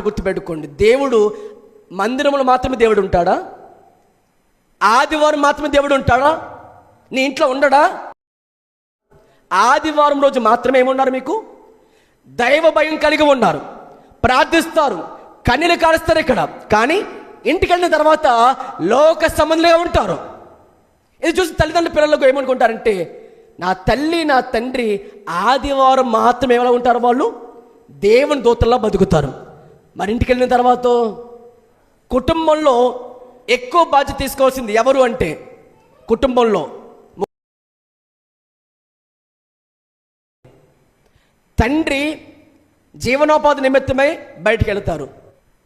గుర్తుపెట్టుకోండి, దేవుడు మందిరంలో మాత్రమే దేవుడు ఉంటాడా? ఆదివారం మాత్రమే దేవుడు ఉంటాడా? నీ ఇంట్లో ఉండడా? ఆదివారం రోజు మాత్రమే ఏమున్నారు? మీకు దైవ భయం కలిగి ఉన్నారు, ప్రార్థిస్తారు, కన్నీళ్ళు కారుస్తారు ఇక్కడ. కానీ ఇంటికి వెళ్ళిన తర్వాత లోక సంబంధంగా ఉంటారు. ఇది చూసి తల్లిదండ్రుల పిల్లలకు ఏమనుకుంటారంటే, నా తల్లి నా తండ్రి ఆదివారం మాత్రమే ఎలా ఉంటారు? వాళ్ళు దేవుని దూతల్లో బతుకుతారు. మరి ఇంటికి వెళ్ళిన తర్వాత కుటుంబంలో ఎక్కువ బాధ్యత తీసుకోవాల్సింది ఎవరు అంటే, కుటుంబంలో తండ్రి జీవనోపాధి నిమిత్తమై బయటికి వెళ్తారు.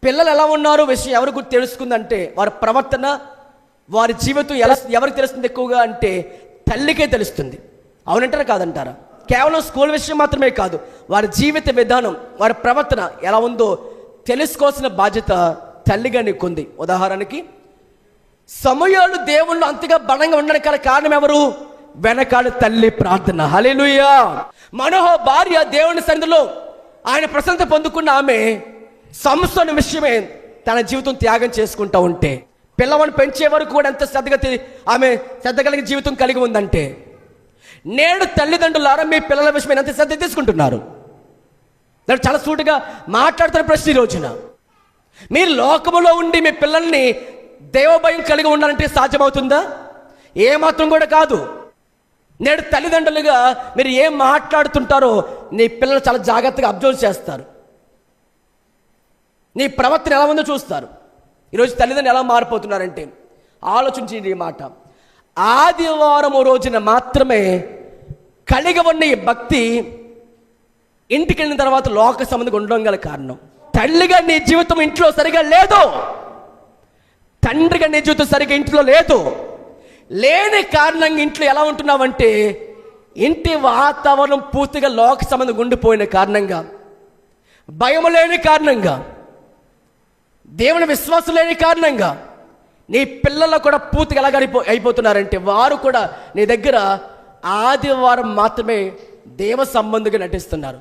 పిల్లలు ఎలా ఉన్నారు విషయం ఎవరికి తెలుసుకుందంటే, వారి ప్రవర్తన, వారి జీవితం ఎవరికి తెలుస్తుంది ఎక్కువగా అంటే తల్లికే తెలుస్తుంది. అవునంటారా కాదంటారా? కేవలం స్కూల్ విషయం మాత్రమే కాదు, వారి జీవిత విధానం, వారి ప్రవర్తన ఎలా ఉందో తెలుసుకోవాల్సిన బాధ్యత తల్లిగా నీకుంది. ఉదాహరణకి సమూయేలు దేవుళ్ళు అంతగా బలంగా ఉండడానికి గల కారణం ఎవరు? వెనకాల తల్లి ప్రార్థన. హల్లెలూయా. మనోహ భార్య దేవుని సన్నిధిలో ఆయన ప్రశంస పొందుకున్న ఆమె సంస్థను విషయమే తన జీవితం త్యాగం చేసుకుంటూ ఉంటే, పిల్లవాడిని పెంచే వరకు కూడా ఎంత ఆమె శ్రద్ధ కలిగిన జీవితం కలిగి ఉందంటే, నేడు తల్లిదండ్రులారా మీ పిల్లల విషయమైన ఎంత శ్రద్ధ తీసుకుంటున్నారు? దాన్ని చాలా సూటిగా మాట్లాడుతున్న ప్రశ్న ఈ రోజున. మీరు లోకములో ఉండి మీ పిల్లల్ని దైవభయం కలిగి ఉండాలంటే సాధ్యమవుతుందా? ఏమాత్రం కూడా కాదు. నేడు తల్లిదండ్రులుగా మీరు ఏం మాట్లాడుతుంటారో నీ పిల్లలు చాలా జాగ్రత్తగా అబ్జర్వ్ చేస్తారు. నీ ప్రవర్తన ఎలా ఉందో చూస్తారు. ఈరోజు తల్లిదండ్రులు ఎలా మారిపోతున్నారంటే, ఆలోచించింది ఈ మాట. ఆదివారం రోజున మాత్రమే కలిగి ఉన్న ఈ భక్తి ఇంటికి వెళ్ళిన తర్వాత లోక సంబంధంగా ఉండడం గల కారణం. తల్లిగా నీ జీవితం ఇంట్లో సరిగా లేదు, తండ్రిగా నీ జీవితం సరిగా ఇంట్లో లేదు. లేని కారణంగా ఇంట్లో ఎలా ఉంటున్నావంటే, ఇంటి వాతావరణం పూర్తిగా లోక సంబంధంగా ఉండిపోయిన కారణంగా, భయం లేని కారణంగా, దేవుని విశ్వాసం లేని కారణంగా నీ పిల్లలు కూడా పూర్తిగా ఎలాగ అయిపోతున్నారంటే, వారు కూడా నీ దగ్గర ఆదివారం మాత్రమే దేవ సంబంధిగా నటిస్తున్నారు.